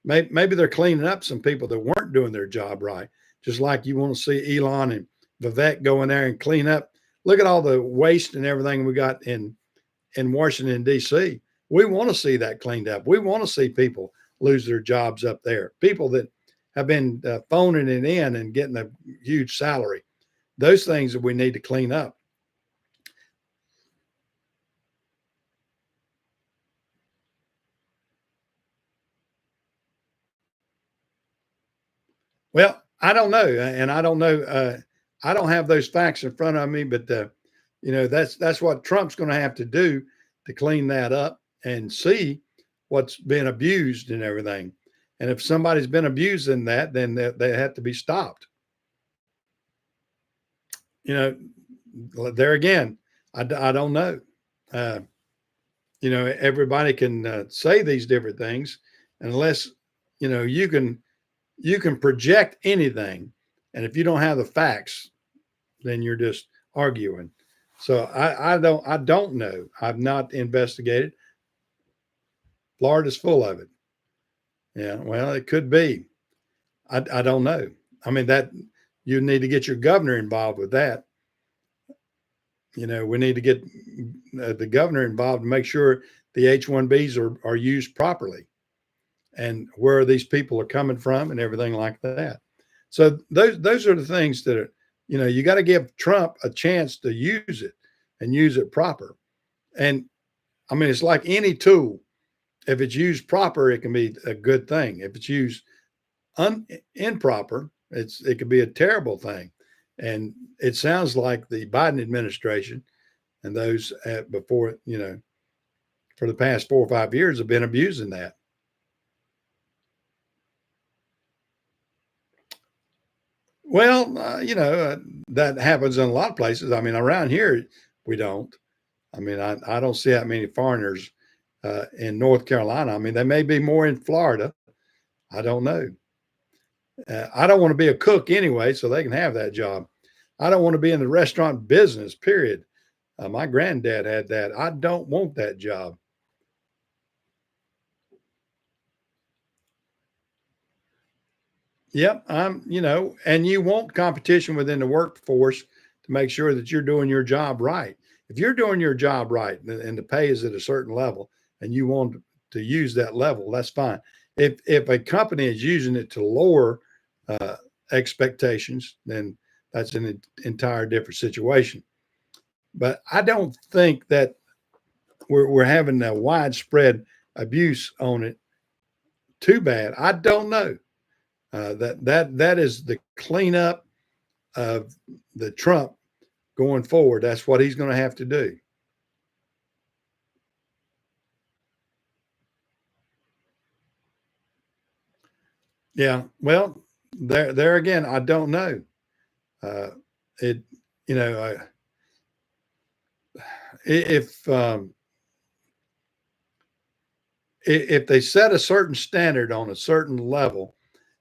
Maybe they're cleaning up some people that weren't doing their job right. Just like you want to see Elon and Vivek go in there and clean up. Look at all the waste and everything we got in Washington D.C. We want to see that cleaned up. We want to see people lose their jobs up there. People that have been phoning it in and getting a huge salary. Those things that we need to clean up. Well, I don't know, and I don't know. I don't have those facts in front of me, but that's what Trump's going to have to do to clean that up and see what's been abused and everything. And if somebody's been abusing that, then they have to be stopped. There again, I don't know. Uh, everybody can say these different things, unless you can project anything, and if you don't have the facts, then you're just arguing. So I don't know. I've not investigated. Florida's full of it. Yeah, well, it could be. I don't know. I mean, that you need to get your governor involved with that. We need to get the governor involved to make sure the H-1Bs are used properly, and where these people are coming from and everything like that. So those are the things that are, you got to give Trump a chance to use it and use it proper. And I mean, it's like any tool. If it's used proper, it can be a good thing. If it's used improper, it could be a terrible thing. And it sounds like the Biden administration and those before, for the past 4 or 5 years have been abusing that. Well, that happens in a lot of places. I mean, around here, we don't. I mean, I don't see that many foreigners in North Carolina. I mean, they may be more in Florida. I don't know. I don't want to be a cook anyway, so they can have that job. I don't want to be in the restaurant business, period. My granddad had that. I don't want that job. Yep. And you want competition within the workforce to make sure that you're doing your job right. If you're doing your job right and the pay is at a certain level and you want to use that level, that's fine. If a company is using it to lower uh, expectations, then that's an entire different situation. But I don't think that we're having a widespread abuse on it too bad. I don't know. That is the cleanup of the Trump going forward. That's what he's going to have to do. Yeah. Well, there again, I don't know. Uh, it, you know, if if they set a certain standard on a certain level,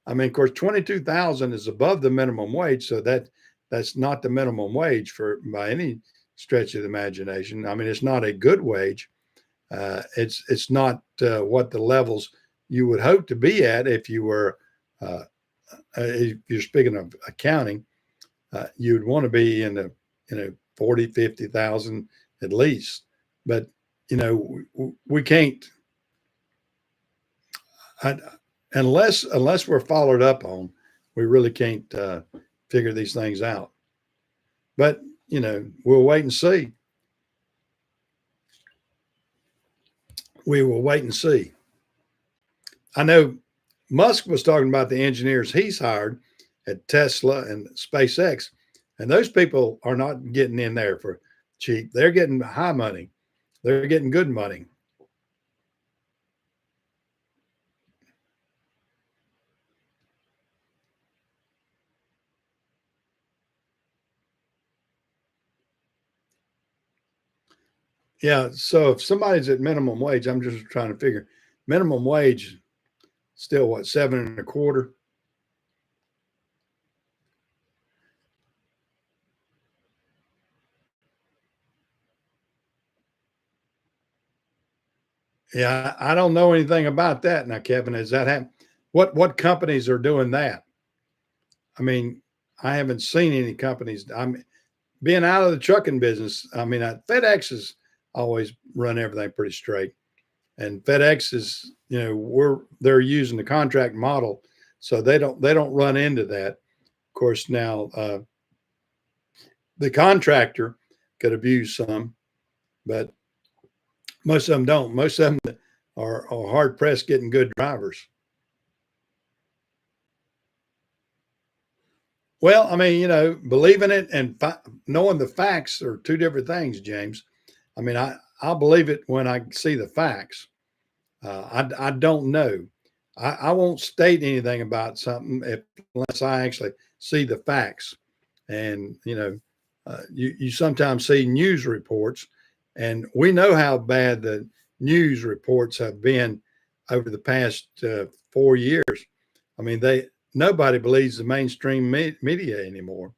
I mean, of course, 22,000 is above the minimum wage, so that's not the minimum wage for by any stretch of the imagination. I mean, it's not a good wage. It's not what the levels you would hope to be at if you were uh, if you're speaking of accounting. You'd want to be in the 40, 50,000 at least. But we can't I, unless we're followed up on. We really can't figure these things out. But we'll wait and see. We will wait and see. I know Musk was talking about the engineers he's hired at Tesla and SpaceX, and those people are not getting in there for cheap. They're getting high money. They're getting good money. Yeah. So if somebody's at minimum wage, I'm just trying to figure minimum wage still what, seven and a quarter? Yeah, I don't know anything about that now, Kevin. Is that happen? What companies are doing that? I mean, I haven't seen any companies. I'm being out of the trucking business. I mean, FedEx has always run everything pretty straight, and FedEx is, they're using the contract model, so they don't run into that. Of course, now the contractor could abuse some, but most of them don't. Most of them are hard pressed getting good drivers. Well, I mean, believing it and knowing the facts are two different things, James. I mean, I'll believe it when I see the facts. I don't know. I won't state anything about something unless I actually see the facts. And you sometimes see news reports, and we know how bad the news reports have been over the past 4 years. I mean, they nobody believes the mainstream media anymore.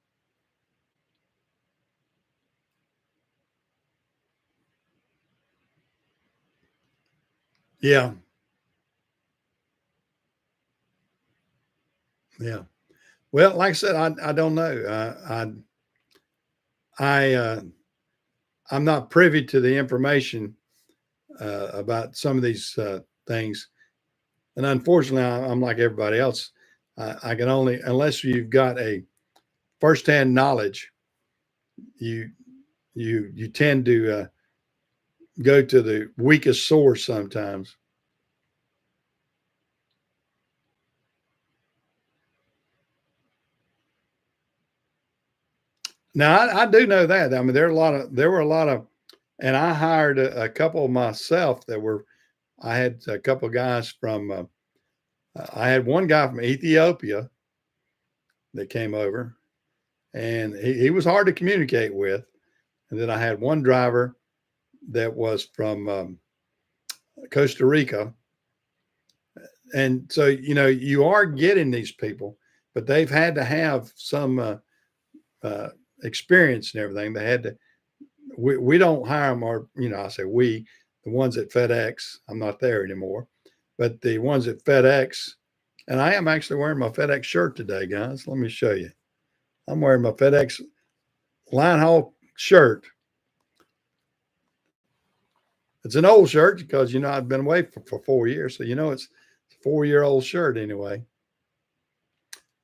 Yeah, yeah. Well, like I said, I don't know. I I'm not privy to the information about some of these things, and unfortunately, I'm like everybody else. I can only unless you've got a firsthand knowledge, you you tend to go to the weakest source sometimes. Now I do know that. I mean, there were a lot of, and I hired a couple myself that were. I had a couple of guys from. I had one guy from Ethiopia that came over, and he was hard to communicate with. And then I had one driver that was from Costa Rica, and so you are getting these people, but they've had to have some uh, experience and everything. They had to. We don't hire them, or I say we, the ones at FedEx. I'm not there anymore, but the ones at FedEx And I am actually wearing my FedEx shirt today, guys. Let me show you. I'm wearing my FedEx line haul shirt. It's an old shirt because, I've been away for 4 years. So, it's a 4-year-old shirt anyway.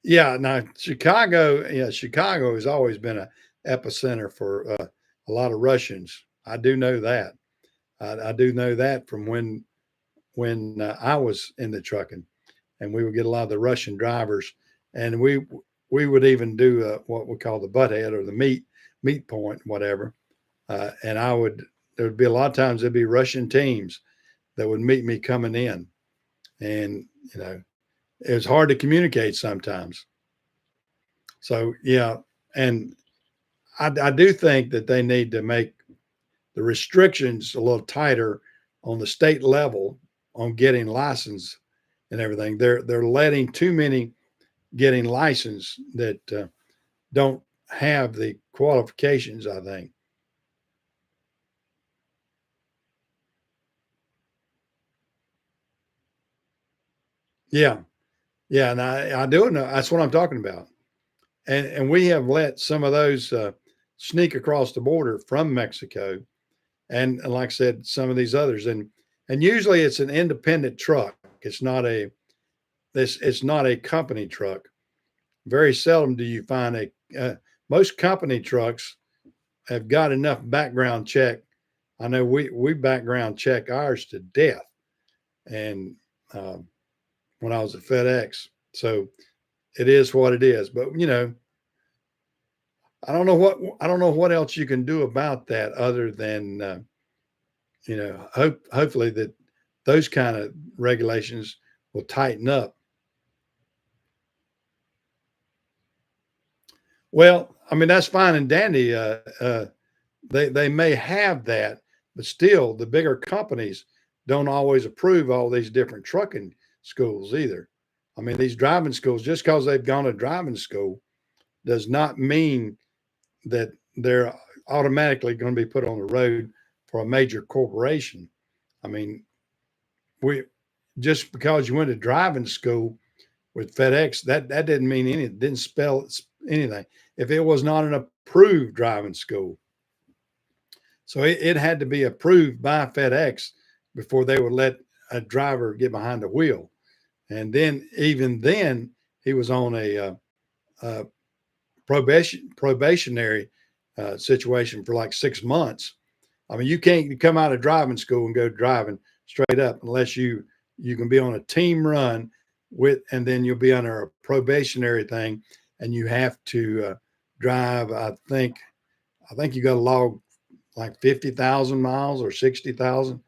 Yeah. Now, Chicago has always been a epicenter for a lot of Russians. I do know that. I do know that from when I was in the trucking, and we would get a lot of the Russian drivers, and we would even do what we call the butt head or the meet point, whatever. And there would be a lot of times there'd be Russian teams that would meet me coming in, and it was hard to communicate sometimes. So yeah, and I do think that they need to make the restrictions a little tighter on the state level on getting licensed and everything. They're letting too many getting licensed that don't have the qualifications, I think. Yeah. Yeah. And I do know that's what I'm talking about. And we have let some of those sneak across the border from Mexico. And like I said, some of these others. And usually it's an independent truck. It's not a company truck. Very seldom do you find most company trucks have got enough background check. I know we background check ours to death, and when I was at FedEx, so it is what it is. But I don't know what else you can do about that other than hopefully that those kind of regulations will tighten up. Well, I mean that's fine and dandy. They may have that, but still, the bigger companies don't always approve all these different trucking schools either. I mean, these driving schools, just because they've gone to driving school, does not mean that they're automatically going to be put on the road for a major corporation. I mean, we just because you went to driving school with FedEx, that didn't mean anything. Didn't spell anything. If it was not an approved driving school, so it had to be approved by FedEx before they would let a driver get behind the wheel. And then, even then, he was on a probationary situation for like 6 months. I mean, you can't come out of driving school and go driving straight up unless you can be on a team run with, and then you'll be under a probationary thing, and you have to drive. I think you got to log like 50,000 miles or 60,000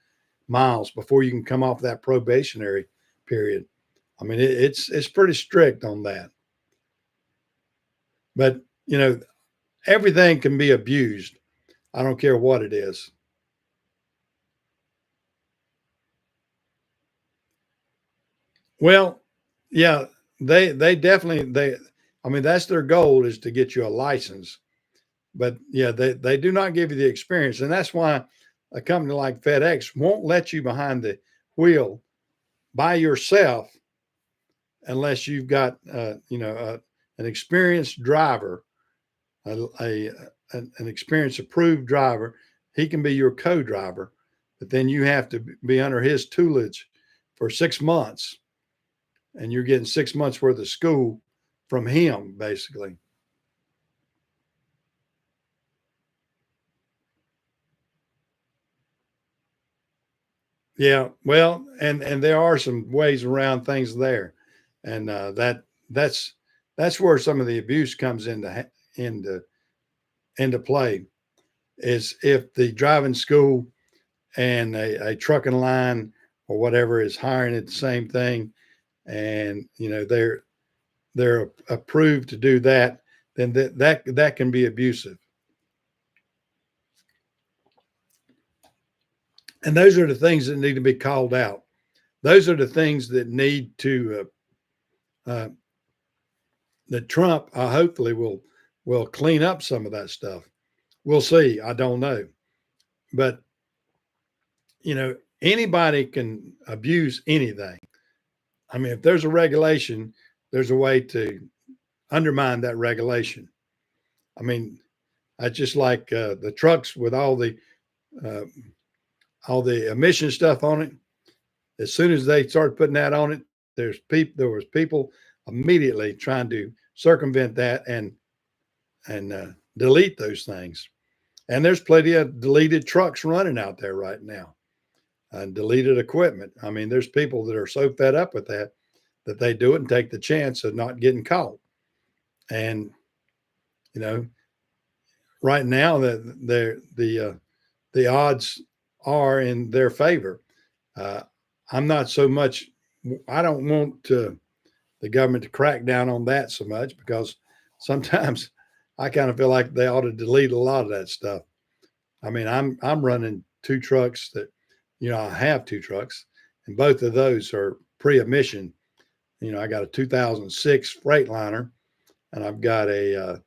miles before you can come off that probationary period. I mean, it's pretty strict on that. But everything can be abused. I don't care what it is. Well, yeah, they definitely I mean that's their goal is to get you a license. But yeah, they do not give you the experience. And that's why a company like FedEx won't let you behind the wheel by yourself unless you've got an experienced driver, a an experienced approved driver. He can be your co-driver, but then you have to be under his tutelage for 6 months, and you're getting 6 months worth of school from him, basically. Yeah, well, and there are some ways around things there, and that's that's where some of the abuse comes into play. Is if the driving school and a trucking line or whatever is hiring at the same thing, and they're approved to do that, then that can be abusive. And those are the things that need to be called out. Those are the things that need to that Trump hopefully will clean up some of that stuff. We'll see. I don't know, but anybody can abuse anything. I mean, if there's a regulation, there's a way to undermine that regulation. I mean, I just like the trucks with uh, all the emission stuff on it. As soon as they started putting that on it, there was people immediately trying to circumvent that and delete those things. And there's plenty of deleted trucks running out there right now, and deleted equipment. I mean, there's people that are so fed up with that that they do it and take the chance of not getting caught. And you know, right now that the odds are in their favor. Uh, I'm not so much. I don't want the government to crack down on that so much, because sometimes I kind of feel like they ought to delete a lot of that stuff. I mean, I'm running two trucks that, I have two trucks, and both of those are pre-emission. I got a 2006 Freightliner, and I've got a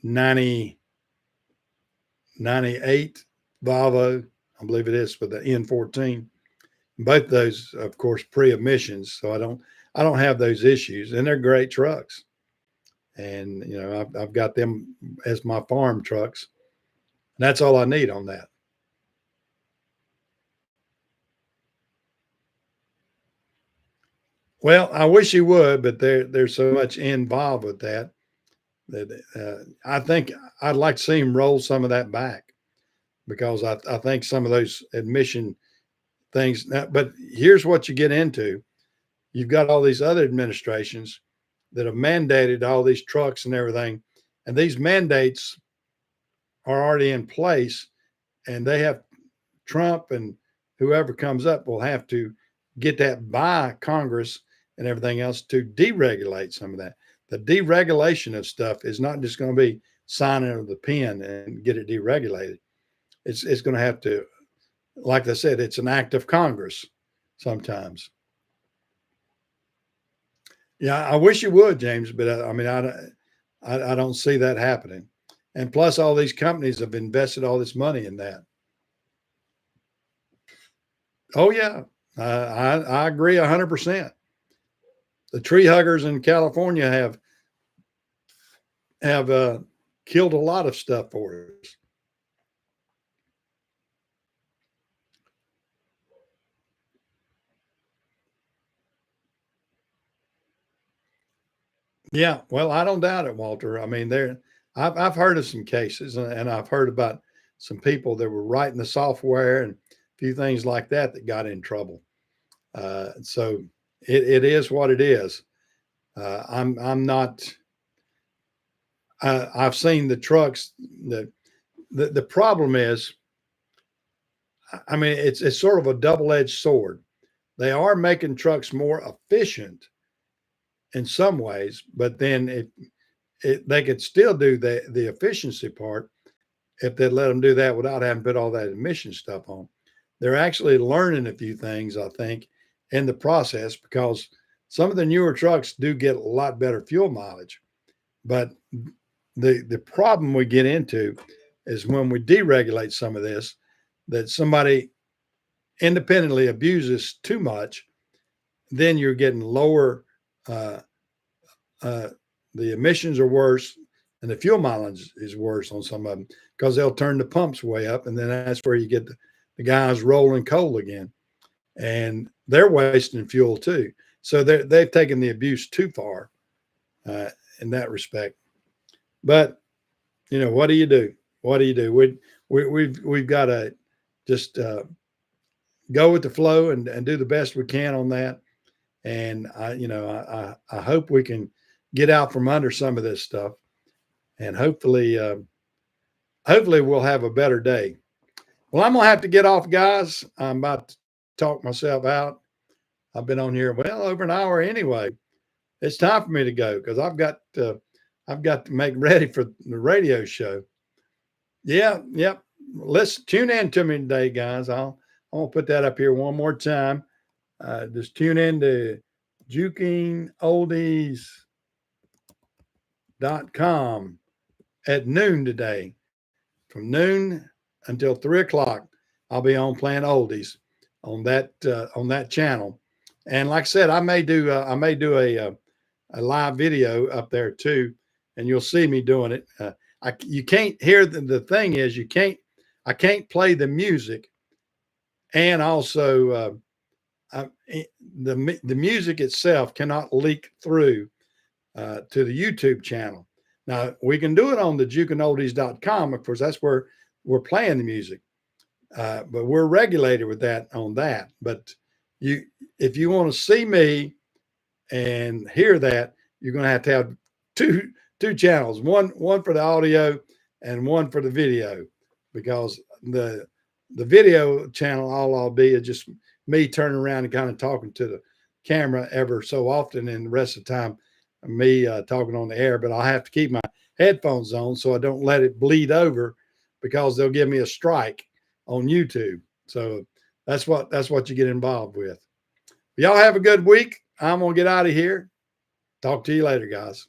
90 98 Volvo, I believe it is, with the N14. Both of those, of course, pre-emissions, so I don't have those issues, and they're great trucks. And I've got them as my farm trucks. And that's all I need on that. Well, I wish you would, but there's so much involved with that I think I'd like to see him roll some of that back, because I think some of those admission things. Now, but here's what you get into: you've got all these other administrations that have mandated all these trucks and everything, and these mandates are already in place, and they have Trump and whoever comes up will have to get that by Congress and everything else to deregulate some of that. The deregulation of stuff is not just going to be signing of the pen and get it deregulated. It's going to have to, like I said, it's an act of Congress sometimes. Yeah, I wish you would, James, but I mean, I don't see that happening. And plus, all these companies have invested all this money in that. Oh yeah, I agree 100%. The tree huggers in California have killed a lot of stuff for us. Yeah, well, I don't doubt it, Walter. I mean, I've heard of some cases, and I've heard about some people that were writing the software and a few things like that that got in trouble. So it is what it is. I'm not. I've seen the trucks. The problem is, I mean, it's sort of a double edged sword. They are making trucks more efficient in some ways, but then they could still do the efficiency part if they let them do that without having to put all that emission stuff on. They're actually learning a few things, I think, in the process, because some of the newer trucks do get a lot better fuel mileage. But the problem we get into is when we deregulate some of this, that somebody independently abuses too much, then you're getting lower. Uh, uh, the emissions are worse, and the fuel mileage is worse on some of them, because they'll turn the pumps way up, and then that's where you get the guys rolling coal again, and they're wasting fuel too. So they've taken the abuse too far uh, in that respect. But what do you do? What do you do? We've got to just go with the flow and do the best we can on that. And I hope we can get out from under some of this stuff, and hopefully we'll have a better day. Well, I'm gonna have to get off, guys. I'm about to talk myself out. I've been on here well over an hour anyway. It's time for me to go, because I've got to make ready for the radio show. Yeah, yep. Let's tune in to me today, guys. I'll put that up here one more time. Just tune in to jukingoldies.com at noon today. From noon until 3 o'clock, I'll be on playing oldies on that channel. And like I said, I may do a live video up there too, and you'll see me doing it. You can't hear the thing is I can't play the music, and also the music itself cannot leak through to the YouTube channel. Now we can do it on the jukeandoldies.com. Of course, that's where we're playing the music, but we're regulated with that on that. But if you want to see me and hear that, you're going to have two channels, one for the audio and one for the video, because the video channel, all I'll be is just me turning around and kind of talking to the camera ever so often, and the rest of the time me talking on the air. But I'll have to keep my headphones on so I don't let it bleed over, because they'll give me a strike on YouTube. So that's what you get involved with. Y'all have a good week. I'm gonna get out of here. Talk to you later, guys.